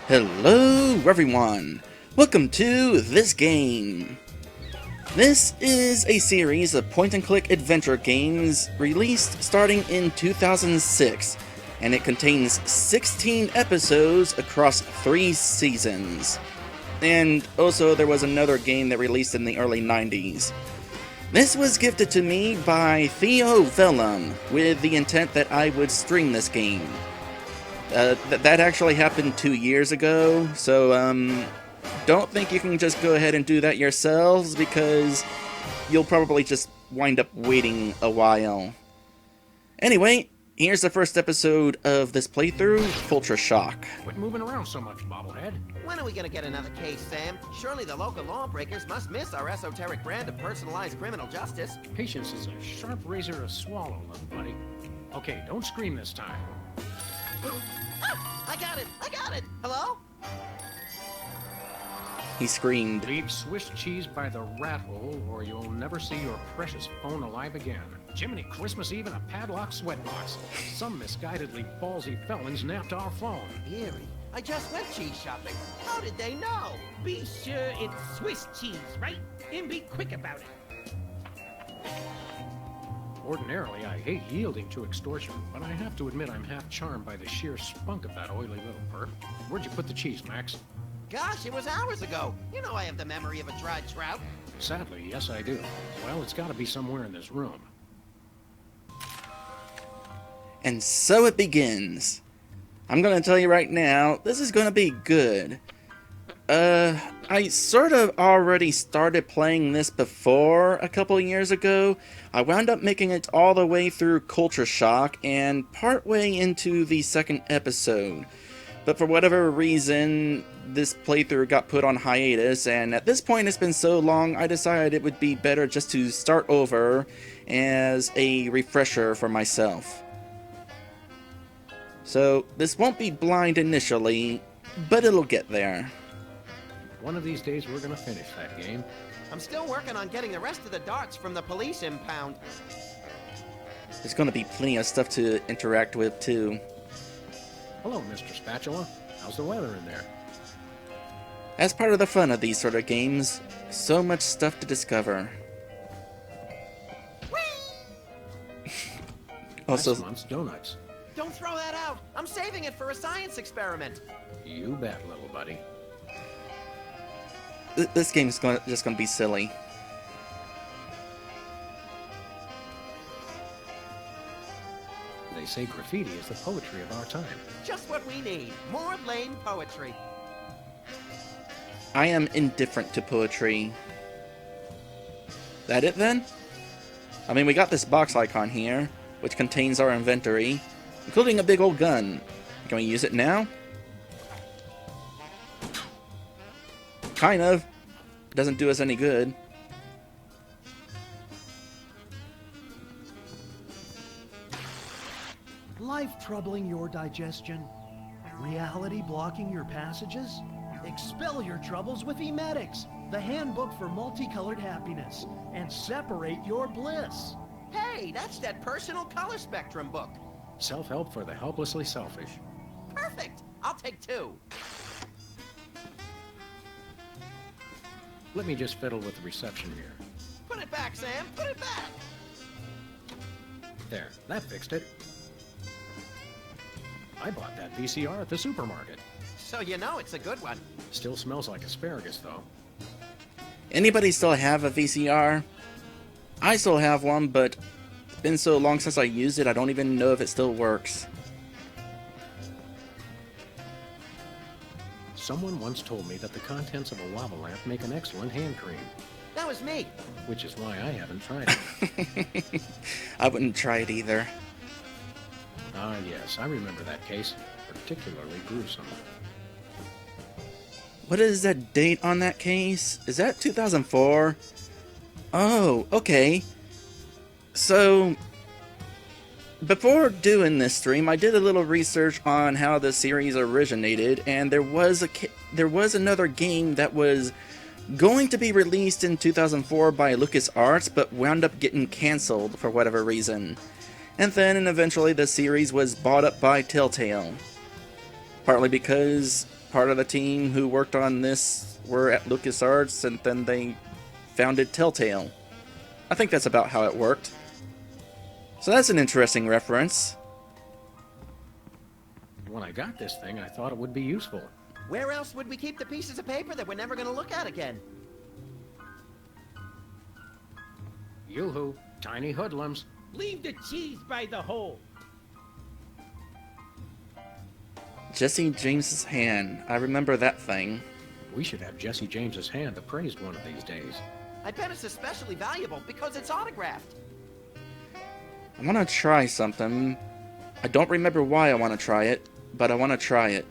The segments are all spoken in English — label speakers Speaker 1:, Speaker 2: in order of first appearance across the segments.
Speaker 1: Hello everyone! Welcome to This Game! This is a series of point-and-click adventure games released starting in 2006, and it contains 16 episodes across 3 seasons. And also there was another game that released in the early 90s. This was gifted to me by Theo Vellum with the intent that I would stream this game. That actually happened 2 years ago, so don't think you can just go ahead and do that yourselves, because you'll probably just wind up waiting a while. Anyway, here's the first episode of this playthrough, Culture Shock.
Speaker 2: Quit moving around so much, bobblehead.
Speaker 3: When are we gonna get another case, Sam? Surely the local lawbreakers must miss our esoteric brand of personalized criminal justice.
Speaker 2: Patience is a sharp razor to swallow, little buddy. Okay, don't scream this time.
Speaker 3: Ah, I got it! I got it! Hello?
Speaker 1: He screamed.
Speaker 2: Leave Swiss cheese by the rat hole, or you'll never see your precious phone alive again. Jiminy Christmas Eve in a padlock sweatbox. Some misguidedly ballsy felons napped our phone.
Speaker 3: Eerie. I just went cheese shopping. How did they know?
Speaker 4: Be sure it's Swiss cheese, right? And be quick about it.
Speaker 2: Ordinarily, I hate yielding to extortion, but I have to admit I'm half charmed by the sheer spunk of that oily little perp. Where'd you put the cheese, Max?
Speaker 3: Gosh, it was hours ago. You know I have the memory of a dried trout.
Speaker 2: Sadly, yes I do. Well, it's gotta be somewhere in this room.
Speaker 1: And so it begins. I'm gonna tell you right now, this is gonna be good. I sort of already started playing this before a couple years ago. I wound up making it all the way through Culture Shock and partway into the second episode. But for whatever reason, this playthrough got put on hiatus, and at this point it's been so long, I decided it would be better just to start over as a refresher for myself. So, this won't be blind initially, but it'll get there.
Speaker 2: One of these days we're gonna finish that game.
Speaker 3: I'm still working on getting the rest of the darts from the police impound.
Speaker 1: There's gonna be plenty of stuff to interact with, too.
Speaker 2: Hello, Mr. Spatula. How's the weather in there?
Speaker 1: As part of the fun of these sort of games, so much stuff to discover. Also,
Speaker 2: Last month's donuts.
Speaker 3: Don't throw that out. I'm saving it for a science experiment.
Speaker 2: You bet, little buddy.
Speaker 1: this game's just gonna be silly.
Speaker 2: They say graffiti is the poetry of our time.
Speaker 3: Just what we need. More lame poetry.
Speaker 1: I am indifferent to poetry. That it then? I mean, we got this box icon here, which contains our inventory, including a big old gun. Can we use it now? Kind of. It doesn't do us any good.
Speaker 5: Life troubling your digestion? Reality blocking your passages? Expel your troubles with Emetics, the handbook for multicolored happiness, and separate your bliss.
Speaker 3: Hey, that's that personal color spectrum book.
Speaker 2: Self-help for the helplessly selfish.
Speaker 3: Perfect. I'll take 2.
Speaker 2: Let me just fiddle with the reception here.
Speaker 3: Put it back, Sam. Put it back.
Speaker 2: There, that fixed it. I bought that VCR at the supermarket.
Speaker 3: So you know it's a good one.
Speaker 2: Still smells like asparagus, though.
Speaker 1: Anybody still have a VCR? I still have one, but it's been so long since I used it, I don't even know if it still works.
Speaker 2: Someone once told me that the contents of a lava lamp make an excellent hand cream.
Speaker 3: That was me.
Speaker 2: Which is why I haven't tried it.
Speaker 1: I wouldn't try it either.
Speaker 2: Ah, yes, I remember that case. Particularly gruesome.
Speaker 1: What is that date on that case? Is that 2004? Oh, okay. So, before doing this stream, I did a little research on how the series originated, and there was another game that was going to be released in 2004 by LucasArts, but wound up getting cancelled for whatever reason. And then eventually the series was bought up by Telltale. Partly because part of the team who worked on this were at LucasArts, and then they founded Telltale. I think that's about how it worked. So that's an interesting reference.
Speaker 2: When I got this thing, I thought it would be useful.
Speaker 3: Where else would we keep the pieces of paper that we're never gonna look at again?
Speaker 2: Yoo-hoo, tiny hoodlums.
Speaker 4: Leave the cheese by the hole.
Speaker 1: Jesse James's hand. I remember that thing.
Speaker 2: We should have Jesse James's hand appraised one of these days.
Speaker 3: I bet it's especially valuable because it's autographed.
Speaker 1: I want to try something. I don't remember why I want to try it, but I want to try it.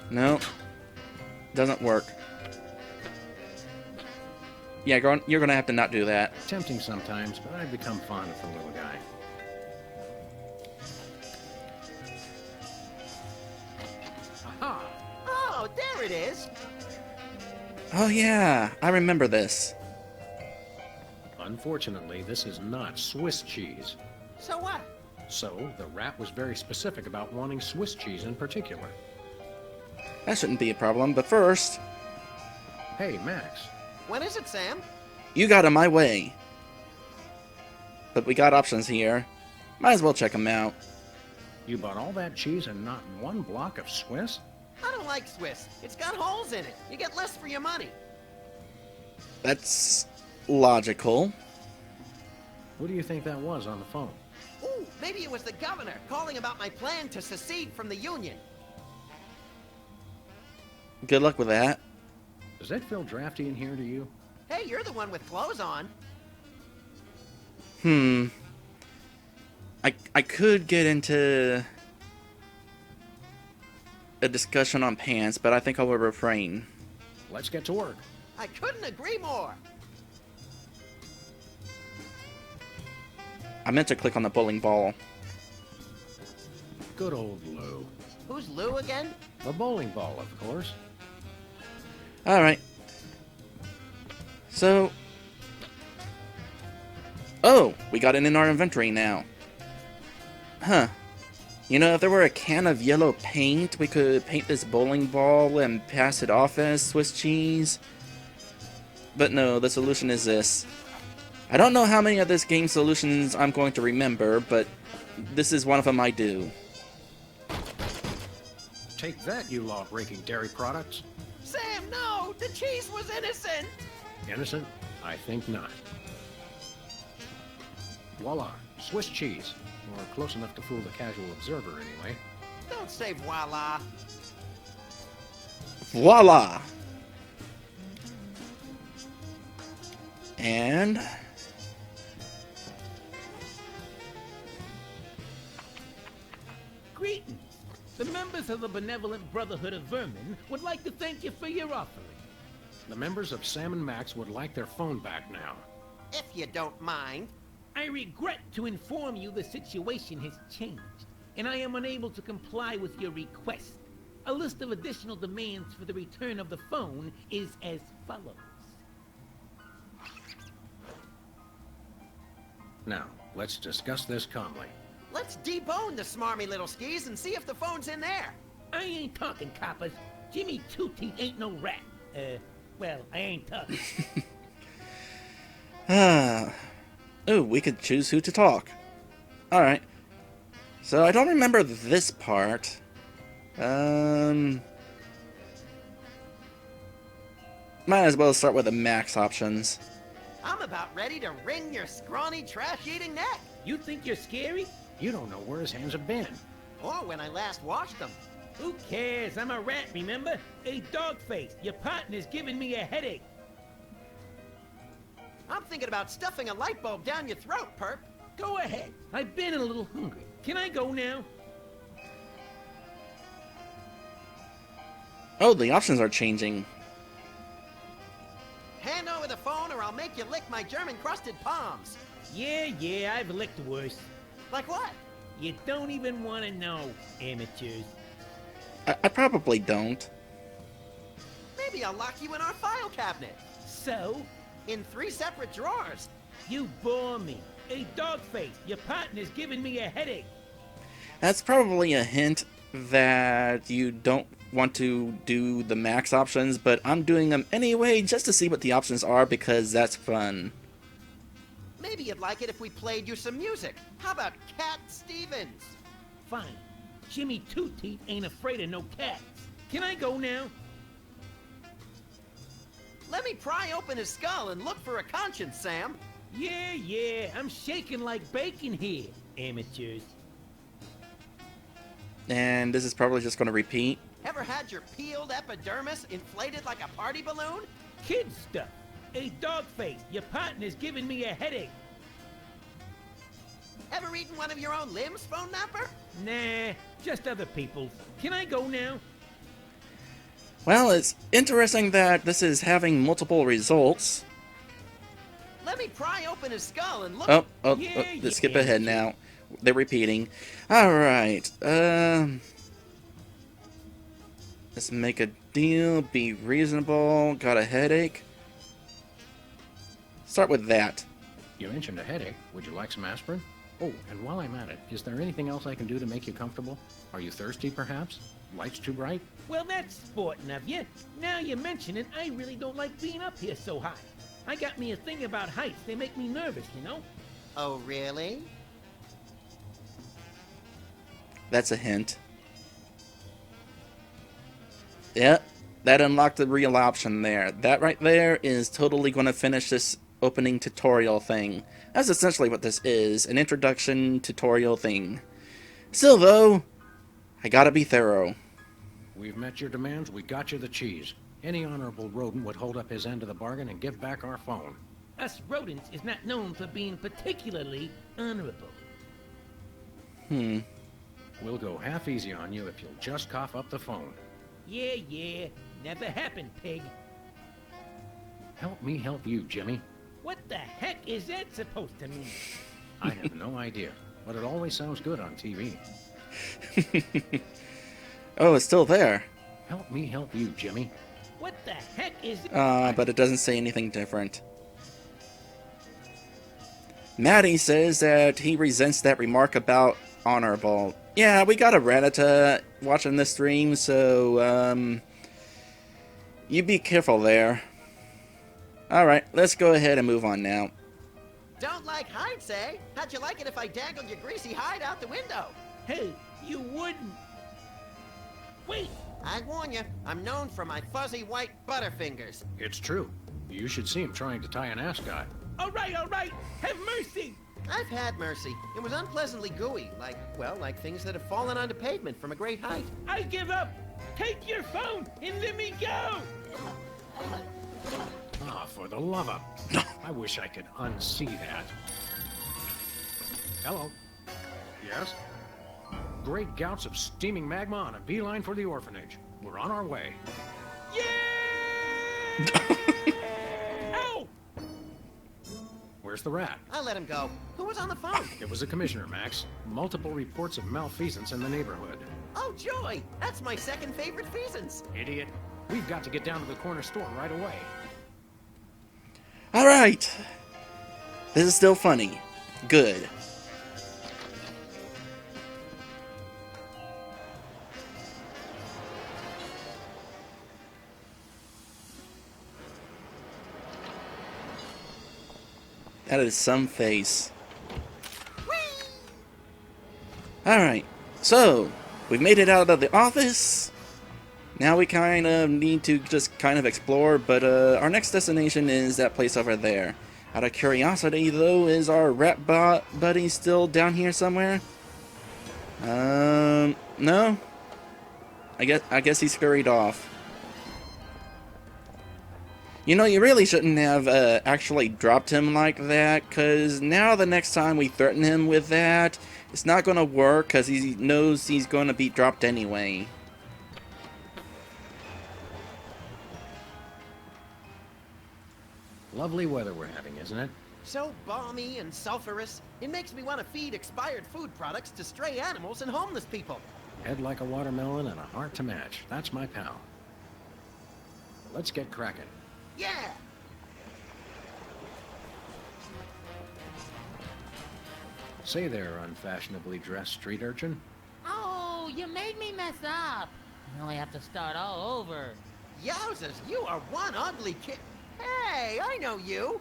Speaker 1: No. Doesn't work. Yeah, you're gonna have to not do that.
Speaker 2: Tempting sometimes, but I've become fond of the little guy. Aha!
Speaker 3: Oh, there it is.
Speaker 1: Oh yeah, I remember this.
Speaker 2: Unfortunately, this is not Swiss cheese.
Speaker 3: So what?
Speaker 2: So, the rat was very specific about wanting Swiss cheese in particular.
Speaker 1: That shouldn't be a problem, but first,
Speaker 2: Hey, Max.
Speaker 3: When is it, Sam?
Speaker 1: you got in my way. But we got options here. Might as well check them out.
Speaker 2: You bought all that cheese and not one block of Swiss?
Speaker 3: I don't like Swiss. It's got holes in it. You get less for your money.
Speaker 1: That's logical.
Speaker 2: Who do you think that was on the phone?
Speaker 3: Ooh, maybe it was the governor calling about my plan to secede from the Union.
Speaker 1: Good luck with that.
Speaker 2: Does that feel drafty in here to you?
Speaker 3: Hey, you're the one with clothes on.
Speaker 1: I could get into a discussion on pants, but I think I will refrain.
Speaker 2: Let's get to work.
Speaker 3: I couldn't agree more.
Speaker 1: I meant to click on the bowling ball.
Speaker 2: Good old Lou.
Speaker 3: Who's Lou again?
Speaker 2: The bowling ball, of course.
Speaker 1: Alright. So... Oh, we got it in our inventory now. Huh. You know, if there were a can of yellow paint, we could paint this bowling ball and pass it off as Swiss cheese. But no, the solution is this. I don't know how many of this game's solutions I'm going to remember, but this is one of them I do.
Speaker 2: Take that, you law-breaking dairy products.
Speaker 3: Sam, no! The cheese was innocent!
Speaker 2: Innocent? I think not. Voila, Swiss cheese. Or close enough to fool the casual observer, anyway.
Speaker 3: Don't say voila.
Speaker 1: Voila! And...
Speaker 4: Greetings. The members of the Benevolent Brotherhood of Vermin would like to thank you for your offering.
Speaker 2: The members of Sam and Max would like their phone back now.
Speaker 3: If you don't mind.
Speaker 4: I regret to inform you the situation has changed, and I am unable to comply with your request. A list of additional demands for the return of the phone is as follows.
Speaker 2: Now, let's discuss this calmly.
Speaker 3: Let's debone the smarmy little skis and see if the phone's in there.
Speaker 4: I ain't talking, coppers. Jimmy Two-Teeth ain't no rat. Well, I ain't talking.
Speaker 1: Ooh, we could choose who to talk. Alright. So, I don't remember this part. Might as well start with the max options.
Speaker 3: I'm about ready to wring your scrawny, trash-eating neck.
Speaker 4: You think you're scary?
Speaker 2: You don't know where his hands have been.
Speaker 3: Or when I last washed them.
Speaker 4: Who cares? I'm a rat, remember? A dog face. Your partner's giving me a headache.
Speaker 3: I'm thinking about stuffing a light bulb down your throat, perp.
Speaker 4: Go ahead. I've been a little hungry. Can I go now?
Speaker 1: Oh, the options are changing.
Speaker 3: Hand over the phone or I'll make you lick my German-crusted palms.
Speaker 4: Yeah, I've licked worse.
Speaker 3: Like what?
Speaker 4: You don't even want to know, amateurs.
Speaker 1: I probably don't.
Speaker 3: Maybe I'll lock you in our file cabinet.
Speaker 4: So?
Speaker 3: In 3 separate drawers.
Speaker 4: You bore me. A dog face. Your partner's giving me a headache.
Speaker 1: That's probably a hint that you don't want to do the max options, but I'm doing them anyway just to see what the options are because that's fun.
Speaker 3: Maybe you'd like it if we played you some music. How about Cat Stevens?
Speaker 4: Fine. Jimmy Two Teeth ain't afraid of no cats. Can I go now?
Speaker 3: Let me pry open his skull and look for a conscience, Sam.
Speaker 4: Yeah, I'm shaking like bacon here, amateurs.
Speaker 1: And this is probably just going to repeat.
Speaker 3: Ever had your peeled epidermis inflated like a party balloon?
Speaker 4: Kid stuff. Hey, Dogface, your partner's giving me a headache.
Speaker 3: Ever eaten one of your own limbs, Phone Napper?
Speaker 4: Nah, just other people's. Can I go now?
Speaker 1: Well, it's interesting that this is having multiple results.
Speaker 3: Let me pry open his skull and look.
Speaker 1: Let's skip ahead now. They're repeating. Alright, let's make a deal, be reasonable, got a headache. Start with that.
Speaker 2: You mentioned a headache. Would you like some aspirin? Oh, and while I'm at it, is there anything else I can do to make you comfortable? Are you thirsty, perhaps? Lights too bright?
Speaker 4: Well, that's sporting of you. Now you mention it, I really don't like being up here so high. I got me a thing about heights. They make me nervous, you know?
Speaker 3: Oh, really?
Speaker 1: That's a hint. Yep, that unlocked the real option there. That right there is totally going to finish this opening tutorial thing. That's essentially what this is, an introduction tutorial thing. Still though, I gotta be thorough.
Speaker 2: We've met your demands, we got you the cheese. Any honorable rodent would hold up his end of the bargain and give back our phone.
Speaker 4: Us rodents is not known for being particularly honorable.
Speaker 2: We'll go half easy on you if you'll just cough up the phone.
Speaker 4: Yeah, never happened, pig.
Speaker 2: Help me help you, Jimmy.
Speaker 4: What the heck is that supposed to mean?
Speaker 2: I have no idea, but it always sounds good on TV.
Speaker 1: Oh, it's still there.
Speaker 2: Help me help you, Jimmy.
Speaker 4: What the heck is it?
Speaker 1: But it doesn't say anything different. Maddie says that he resents that remark about honorable. Yeah, we got a Ratata watching this stream, so, you be careful there. Alright, let's go ahead and move on now.
Speaker 3: Don't like heights, eh? How'd you like it if I dangled your greasy hide out the window?
Speaker 4: Hey, you wouldn't. Wait.
Speaker 3: I warn you, I'm known for my fuzzy white butterfingers.
Speaker 2: It's true. You should see him trying to tie an ascot.
Speaker 4: All right. Have mercy.
Speaker 3: I've had mercy. It was unpleasantly gooey, like things that have fallen onto pavement from a great height.
Speaker 4: I give up. Take your phone and let me go.
Speaker 2: Ah, for the love of... I wish I could unsee that. Hello. Yes? Great gouts of steaming magma on a beeline for the orphanage. We're on our way.
Speaker 4: Yeah! Ow!
Speaker 2: Where's the rat?
Speaker 3: I let him go. Who was on the phone?
Speaker 2: It was the commissioner, Max. Multiple reports of malfeasance in the neighborhood.
Speaker 3: Oh, joy! That's my second favorite feasance.
Speaker 2: Idiot. We've got to get down to the corner store right away.
Speaker 1: Alright. This is still funny. Good. That is some face. Alright, so we've made it out of the office. Now we kind of need to just kind of explore, but our next destination is that place over there. Out of curiosity, though, is our rat buddy still down here somewhere? No? I guess he scurried off. You know, you really shouldn't have actually dropped him like that, because now the next time we threaten him with that, it's not going to work, because he knows he's going to be dropped anyway.
Speaker 2: Lovely weather we're having, isn't it?
Speaker 3: So balmy and sulfurous, it makes me want to feed expired food products to stray animals and homeless people.
Speaker 2: Head like a watermelon and a heart to match. That's my pal. Let's get cracking.
Speaker 3: Yeah!
Speaker 2: Say there, unfashionably dressed street urchin.
Speaker 3: Oh,
Speaker 6: you made me mess up. Now I have to start all over.
Speaker 3: Yowzers, you are one ugly kid. Hey, I know you.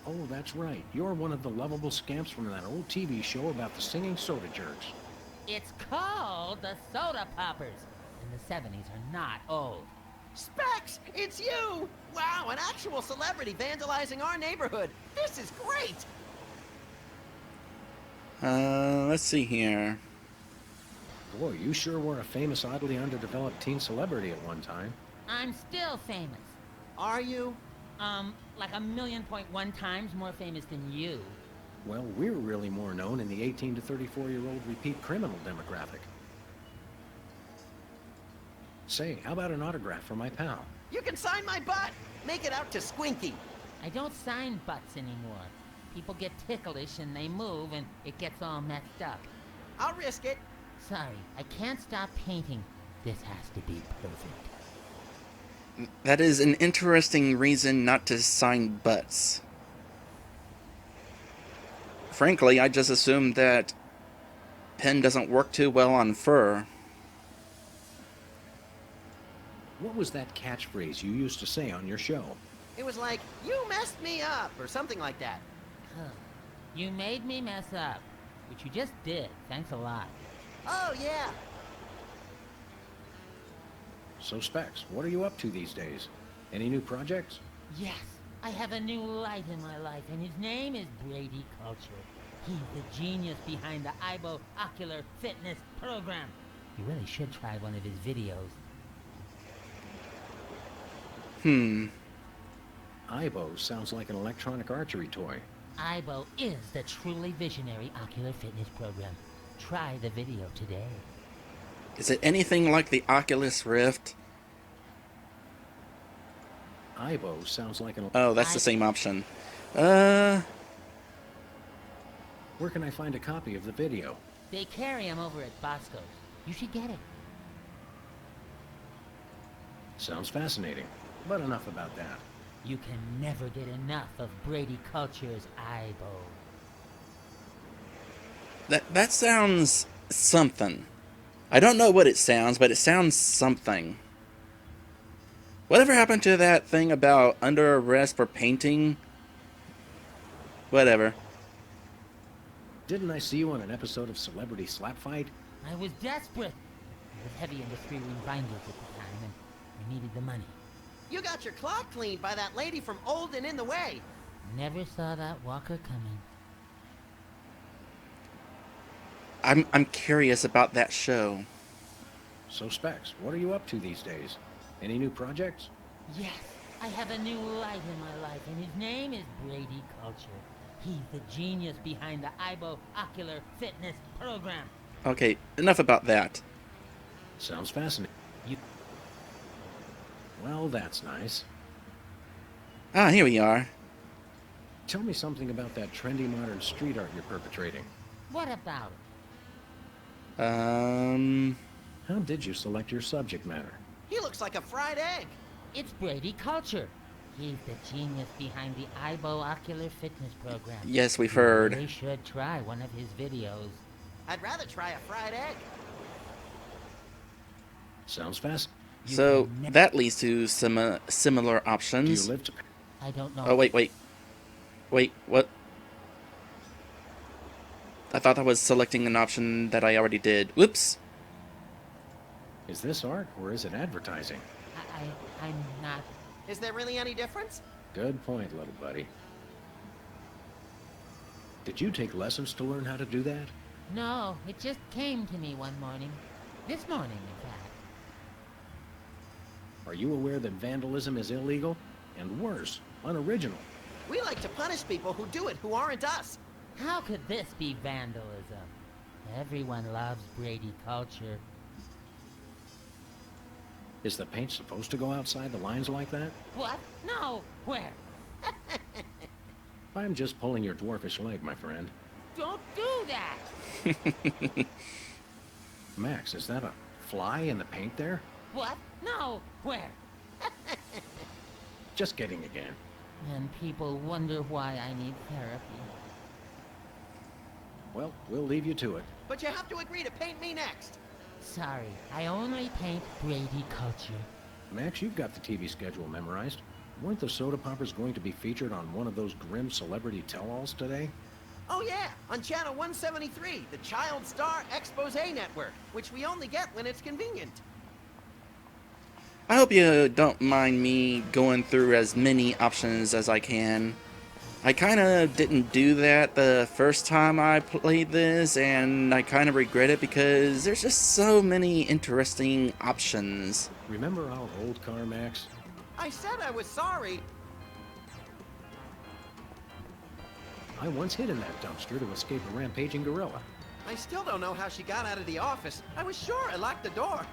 Speaker 2: Oh, that's right. You're one of the lovable scamps from that old TV show about the singing soda jerks.
Speaker 6: It's called the Soda Poppers. And the 70s are not old.
Speaker 3: Specs, it's you. Wow, an actual celebrity vandalizing our neighborhood. This is great.
Speaker 1: Let's see here.
Speaker 2: Boy, you sure were a famous, oddly underdeveloped teen celebrity at one time.
Speaker 6: I'm still famous.
Speaker 3: Are you?
Speaker 6: Like 1,000,000.1 times more famous than you.
Speaker 2: Well, we're really more known in the 18 to 34-year-old repeat criminal demographic. Say, how about an autograph for my pal?
Speaker 3: You can sign my butt. Make it out to Squinky.
Speaker 6: I don't sign butts anymore. People get ticklish and they move and it gets all messed up.
Speaker 3: I'll risk it.
Speaker 6: Sorry, I can't stop painting. This has to be perfect.
Speaker 1: That is an interesting reason not to sign butts. Frankly, I just assumed that pen doesn't work too well on fur.
Speaker 2: What was that catchphrase you used to say on your show?
Speaker 3: It was like, you messed me up, or something like that.
Speaker 6: Huh. You made me mess up, which you just did. Thanks a lot.
Speaker 3: Oh, yeah.
Speaker 2: So, Specs, what are you up to these days? Any new projects?
Speaker 6: Yes, I have a new light in my life, and his name is Brady Culture. He's the genius behind the IBO Ocular Fitness Program. You really should try one of his videos.
Speaker 2: IBO sounds like an electronic archery toy.
Speaker 6: IBO is the truly visionary ocular fitness program. Try the video today.
Speaker 1: Is it anything like the Oculus Rift?
Speaker 2: IBO sounds like an...
Speaker 1: Oh, that's the same option. Uh,
Speaker 2: Where can I find a copy of the video?
Speaker 6: They carry them over at Bosco's. You should get it.
Speaker 2: Sounds fascinating. But enough about that.
Speaker 6: You can never get enough of Brady Culture's IBO.
Speaker 1: that sounds something. I don't know what it sounds, but it sounds something. Whatever happened to that thing about under arrest for painting? Whatever.
Speaker 2: Didn't I see you on an episode of Celebrity Slap Fight?
Speaker 6: I was desperate. I was heavy into three-ring binders at the time, and I needed the money.
Speaker 3: You got your clock cleaned by that lady from Old and in the Way.
Speaker 6: Never saw that walker coming.
Speaker 1: I'm curious about that show.
Speaker 2: So, Specs, what are you up to these days? Any new projects?
Speaker 6: Yes, I have a new light in my life, and his name is Brady Culture. He's the genius behind the IBO Ocular Fitness Program.
Speaker 1: Okay, enough about that.
Speaker 2: Sounds fascinating. Well, that's nice.
Speaker 1: Ah, here we are.
Speaker 2: Tell me something about that trendy modern street art you're perpetrating.
Speaker 6: What about it?
Speaker 2: How did you select your subject matter?
Speaker 3: He looks like a fried egg.
Speaker 6: It's Brady Culture. He's the genius behind the IBO Ocular Fitness Program.
Speaker 1: Yes, we've heard.
Speaker 6: You should try one of his videos.
Speaker 3: I'd rather try a fried egg.
Speaker 2: Sounds fast.
Speaker 1: So, that leads to some similar
Speaker 2: Do you
Speaker 1: options.
Speaker 2: live to...
Speaker 6: I don't know.
Speaker 1: Oh, wait. Wait, what? I thought that was selecting an option that I already did. Whoops.
Speaker 2: Is this art, or is it advertising?
Speaker 6: I'm not...
Speaker 3: Is there really any difference?
Speaker 2: Good point, little buddy. Did you take lessons to learn how to do that?
Speaker 6: No, it just came to me one morning. This morning, in fact.
Speaker 2: Are you aware that vandalism is illegal? And worse, unoriginal.
Speaker 3: We like to punish people who do it who aren't us.
Speaker 6: How could this be vandalism? Everyone loves Brady Culture.
Speaker 2: Is the paint supposed to go outside the lines like that?
Speaker 6: What? No! Where?
Speaker 2: I'm just pulling your dwarfish leg, my friend.
Speaker 6: Don't do that!
Speaker 2: Max, is that a fly in the paint there?
Speaker 6: What? No! Where?
Speaker 2: Just kidding again.
Speaker 6: And people wonder why I need therapy.
Speaker 2: Well, we'll leave you to it.
Speaker 3: But you have to agree to paint me next.
Speaker 6: Sorry, I only paint Brady culture.
Speaker 2: Max, you've got the TV schedule memorized. Weren't the soda poppers going to be featured on one of those grim celebrity tell-alls today?
Speaker 3: Oh yeah, on channel 173, the Child Star Expose Network, which we only get when it's convenient.
Speaker 1: I hope you don't mind me going through as many options as I can. I kind of didn't do that the first time I played this, and I kind of regret it because there's just so many interesting options.
Speaker 2: Remember our old car, Max?
Speaker 3: I said I was sorry.
Speaker 2: I once hid in that dumpster to escape a rampaging gorilla.
Speaker 3: I still don't know how she got out of the office. I was sure I locked the door.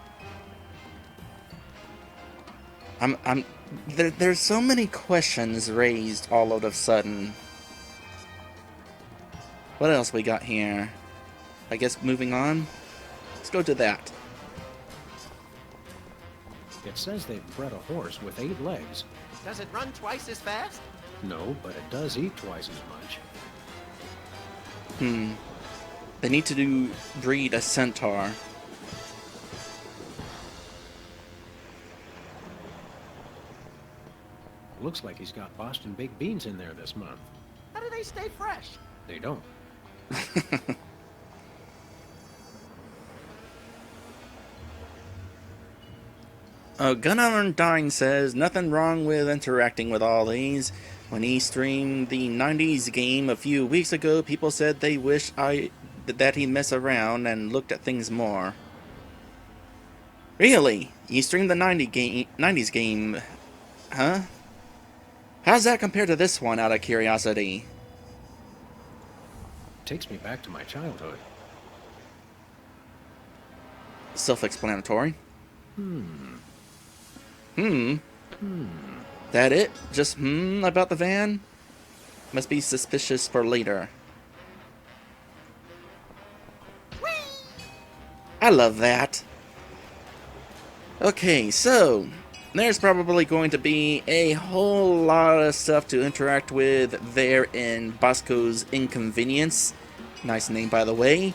Speaker 1: There's so many questions raised all of a sudden. What else we got here? I guess moving on? Let's go to that.
Speaker 2: It says they've bred a horse with 8 legs.
Speaker 3: Does it run twice as fast?
Speaker 2: No, but it does eat twice as much.
Speaker 1: They need to breed a centaur.
Speaker 2: Looks like he's got Boston baked beans in there this month.
Speaker 3: How do they stay fresh?
Speaker 2: They don't.
Speaker 1: Gun Undyne says, nothing wrong with interacting with all these. When he streamed the 90s game a few weeks ago, people said they wish that he'd mess around and looked at things more. Really? You streamed the 90s game, huh? How's that compare to this one, out of curiosity?
Speaker 2: Takes me back to my childhood.
Speaker 1: Self-explanatory. That it? Just about the van? Must be suspicious for later. I love that. Okay, so there's probably going to be a whole lot of stuff to interact with there in Bosco's Inconvenience. Nice name, by the way.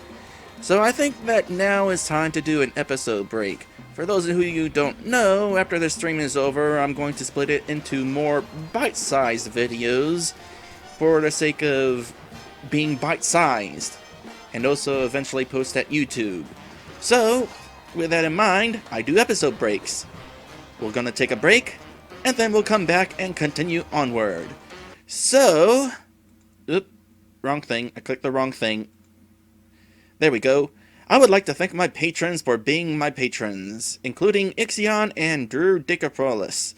Speaker 1: So I think that now is time to do an episode break. For those of you who don't know, after the stream is over, I'm going to split it into more bite-sized videos for the sake of being bite-sized, and also eventually post at YouTube. So, with that in mind, I do episode breaks. We're gonna take a break, and then we'll come back and continue onward. So, wrong thing. I clicked the wrong thing. There we go. I would like to thank my patrons for being my patrons, including Ixion and Drew Dicaprolis.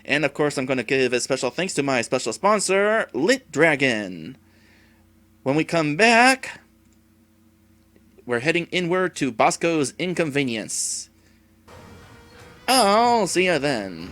Speaker 1: And of course, I'm going to give a special thanks to my special sponsor, Lit Dragon. When we come back, we're heading inward to Bosco's Inconvenience. I'll see ya then.